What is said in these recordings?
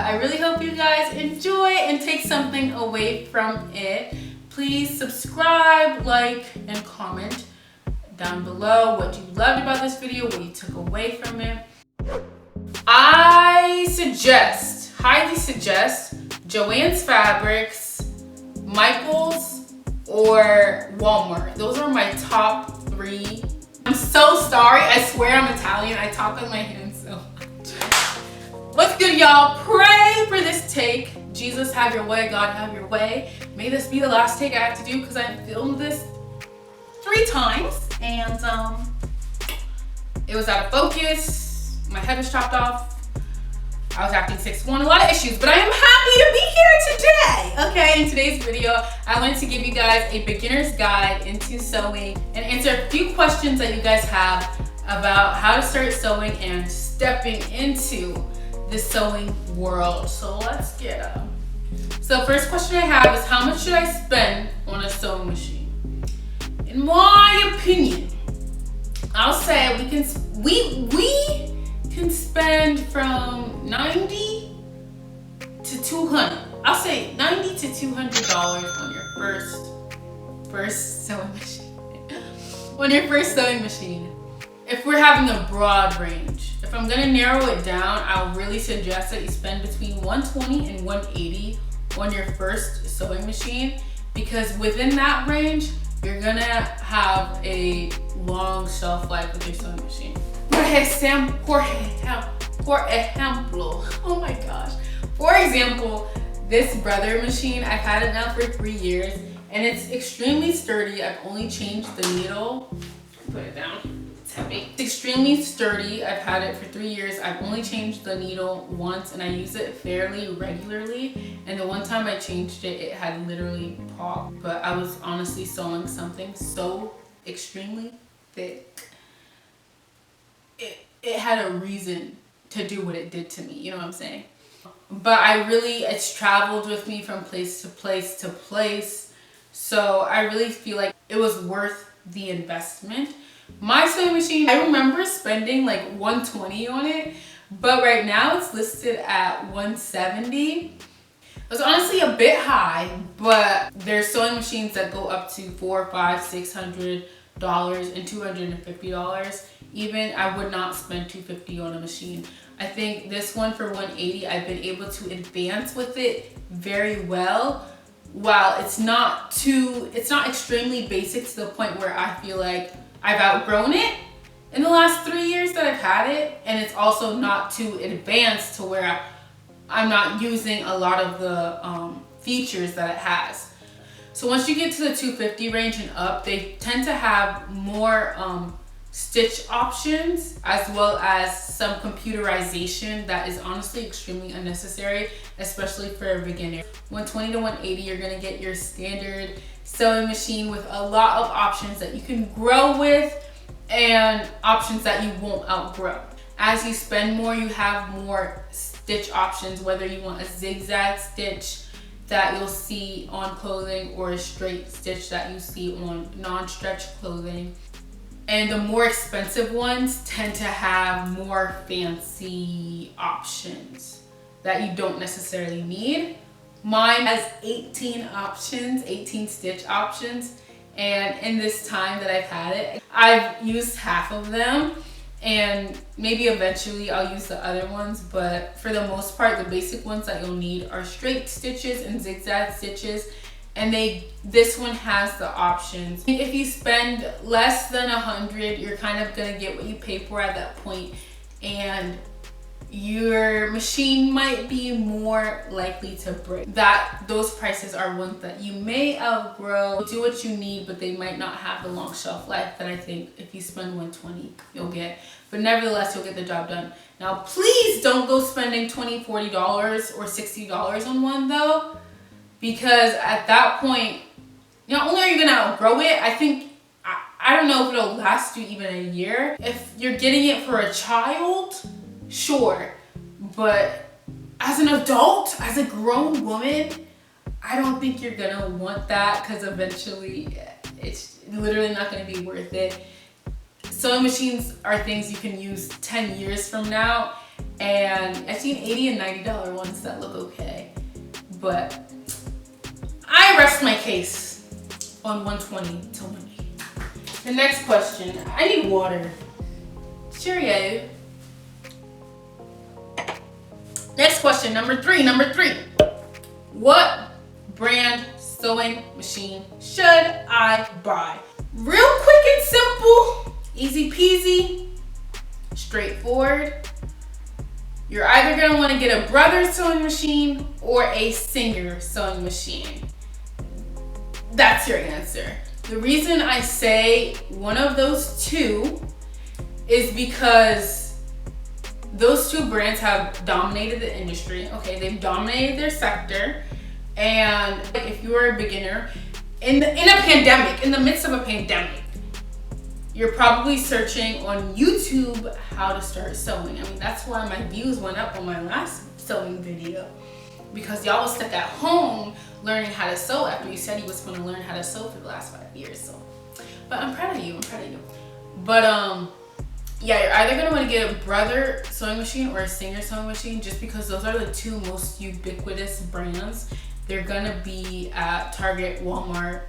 I really hope you guys enjoy and take something away from it. Please subscribe, like, and comment down below what you loved about this video, what you took away from it. I highly suggest Joann's Fabrics, Michaels, or Walmart. Those are my top 3. I'm so sorry. I swear I'm Italian. I talk with my hands so much. What's good, y'all? Pray for this take. Jesus, have your way. God, have your way. May this be the last take I have to do because I filmed this 3 times and it was out of focus. My head was chopped off. I was acting 6'1", a lot of issues, but I am happy to be here today. Okay, in today's video, I wanted to give you guys a beginner's guide into sewing and answer a few questions that you guys have about how to start sewing and stepping into the sewing world. So let's get them. So first question I have is, how much should I spend on a sewing machine? In my opinion, I'll say we can spend from $90 to $200. I'll say $90 to $200 on your first sewing machine. On your first sewing machine. If we're having a broad range. If I'm gonna narrow it down, I'll really suggest that you spend between $120 and $180 on your first sewing machine, because within that range, you're gonna have a long shelf life with your sewing machine. Por ejemplo, oh my gosh. For example, this Brother machine, I've had it now for 3 years and it's extremely sturdy. I've only changed the needle. Put it down, it's heavy. It's extremely sturdy. I've had it for 3 years. I've only changed the needle once and I use it fairly regularly. And the one time I changed it, it had literally popped. But I was honestly sewing something so extremely thick. It had a reason to do what it did to me, you know what I'm saying? But it's traveled with me from place to place to place. So I really feel like it was worth the investment. My sewing machine, I remember spending like $120 on it, but right now it's listed at $170. It was honestly a bit high, but there's sewing machines that go up to $400, $500, $600 and $250. Even I would not spend $250 on a machine. I think this one for $180, I've been able to advance with it very well. While it's not extremely basic to the point where I feel like I've outgrown it in the last 3 years that I've had it, and it's also not too advanced to where I'm not using a lot of the features that it has. So once you get to the $250 range and up, they tend to have more stitch options, as well as some computerization that is honestly extremely unnecessary, especially for a beginner. $120 to $180, you're gonna get your standard sewing machine with a lot of options that you can grow with and options that you won't outgrow. As you spend more, you have more stitch options, whether you want a zigzag stitch that you'll see on clothing or a straight stitch that you see on non-stretch clothing. And the more expensive ones tend to have more fancy options that you don't necessarily need. Mine has 18 options, 18 stitch options. And in this time that I've had it, I've used half of them. And maybe eventually I'll use the other ones, but for the most part, the basic ones that you'll need are straight stitches and zigzag stitches. And this one has the options. If you spend less than $100, you're kind of gonna get what you pay for at that point, and your machine might be more likely to break. Those prices are ones that you may outgrow. Do what you need, but they might not have the long shelf life that I think if you spend $120, you'll get. But nevertheless, you'll get the job done. Now, please don't go spending $20, $40 or $60 on one though, because at that point, not only are you gonna outgrow it, I think, I don't know if it'll last you even a year. If you're getting it for a child, sure, but as an adult, as a grown woman, I don't think you're gonna want that, because eventually it's literally not gonna be worth it. Sewing machines are things you can use 10 years from now, and I've seen $80 and $90 ones that look But I rest my case on 120 to 180. The next question, I need water. Cheerio. Next question, number three. What brand sewing machine should I buy? Real quick and simple, easy peasy, straightforward. You're either gonna wanna get a Brothers sewing machine or a Singer sewing machine. That's your answer. The reason I say one of those two is because those two brands have dominated the industry. Okay, they've dominated their sector. And if you are a beginner in a pandemic, in the midst of a pandemic, you're probably searching on YouTube how to start sewing. I mean, that's why my views went up on my last sewing video, because y'all was stuck at home learning how to sew after you said you was going to learn how to sew for the last 5 years. So, but I'm proud of you. But yeah, you're either gonna want to get a Brother sewing machine or a Singer sewing machine, just because those are the two most ubiquitous brands. They're gonna be at Target, Walmart,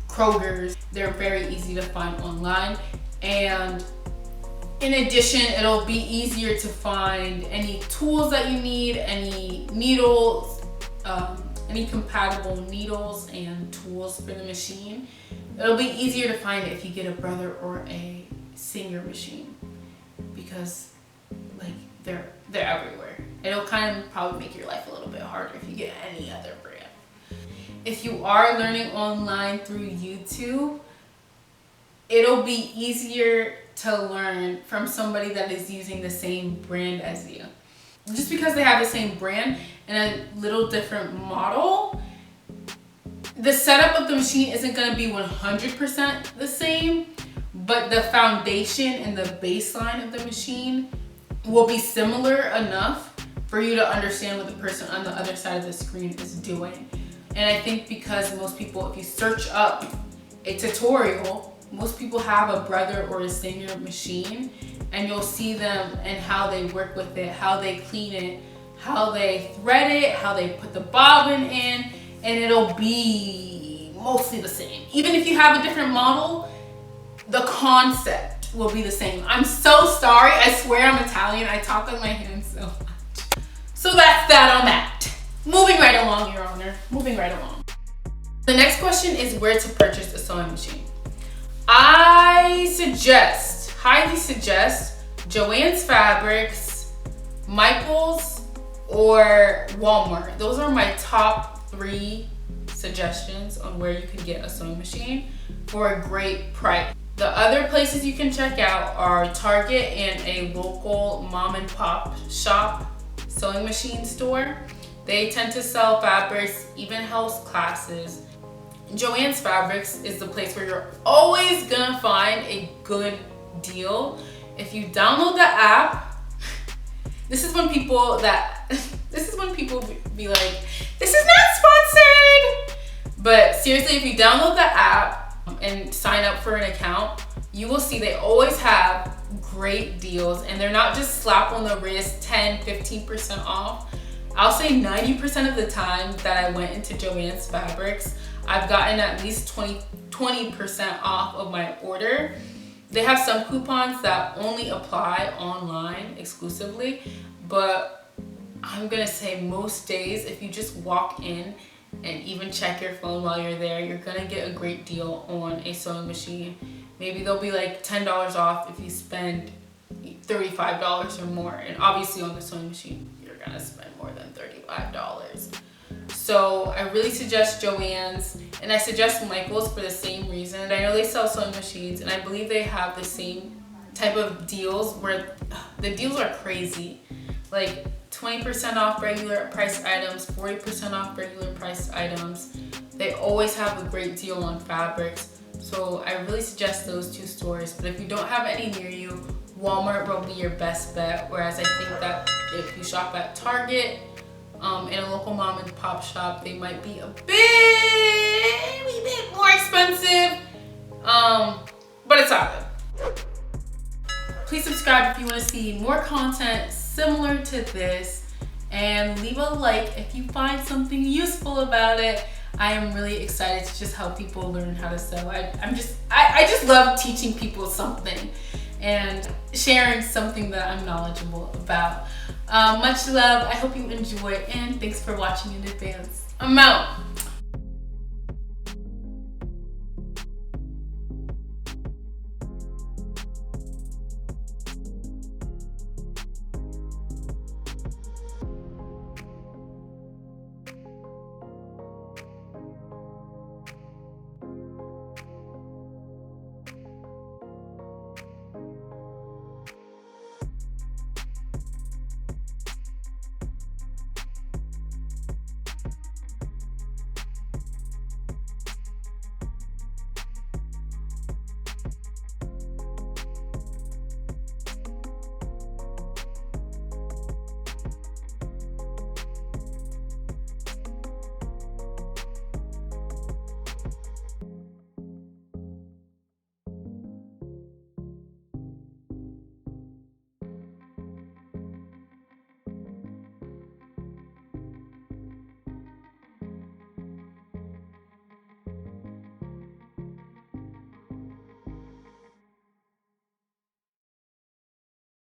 Kroger's. They're very easy to find online. And in addition, it'll be easier to find any tools that you need, any needles, any compatible needles and tools for the machine. It'll be easier to find it if you get a Brother or a Singer machine, because like they're everywhere. It'll kind of probably make your life a little bit harder if you get any other brand. If you are learning online through YouTube, it'll be easier to learn from somebody that is using the same brand as you. Just because they have the same brand and a little different model, the setup of the machine isn't going to be 100% the same, but the foundation and the baseline of the machine will be similar enough for you to understand what the person on the other side of the screen is doing. And I think because most people, if you search up a tutorial, most people have a Brother or a Singer machine, and you'll see them and how they work with it, how they clean it, how they thread it, how they put the bobbin in, and it'll be mostly the same. Even if you have a different model, the concept will be the same. I'm so sorry. I swear I'm Italian. I talk with my hands so much. So that's that on that. Moving right along, Your Honor. Moving right along. The next question is where to purchase a sewing machine. I highly suggest Joann's Fabrics, Michaels, or Walmart. Those are my top 3 suggestions on where you can get a sewing machine for a great price. The other places you can check out are Target and a local mom and pop shop sewing machine store. They tend to sell fabrics, even house classes. Joann's Fabrics is the place where you're always gonna find a good deal. If you download the app, this is when people be like, this is not sponsored. But seriously, if you download the app and sign up for an account, you will see they always have great deals, and they're not just slap on the wrist 10-15% off. I'll say 90% of the time that I went into Joann's Fabrics, I've gotten at least 20% off of my order. They have some coupons that only apply online exclusively, but I'm gonna say most days, if you just walk in and even check your phone while you're there, you're gonna get a great deal on a sewing machine. Maybe they'll be like $10 off if you spend $35 or more. And obviously on the sewing machine, you're gonna spend more than $35. So I really suggest Joann's, and I suggest Michael's for the same reason. I know they sell sewing machines, and I believe they have the same type of deals where the deals are crazy. Like 20% off regular priced items, 40% off regular priced items. They always have a great deal on fabrics. So I really suggest those 2 stores. But if you don't have any near you, Walmart will be your best bet. Whereas I think that if you shop at Target, in a local mom and pop shop, they might be a bit more expensive. But it's all good. Please subscribe if you want to see more content similar to this. and leave a like if you find something useful about it. I am really excited to just help people learn how to sew. I just love teaching people something and sharing something that I'm knowledgeable about. Much love. I hope you enjoy, and thanks for watching in advance. I'm out.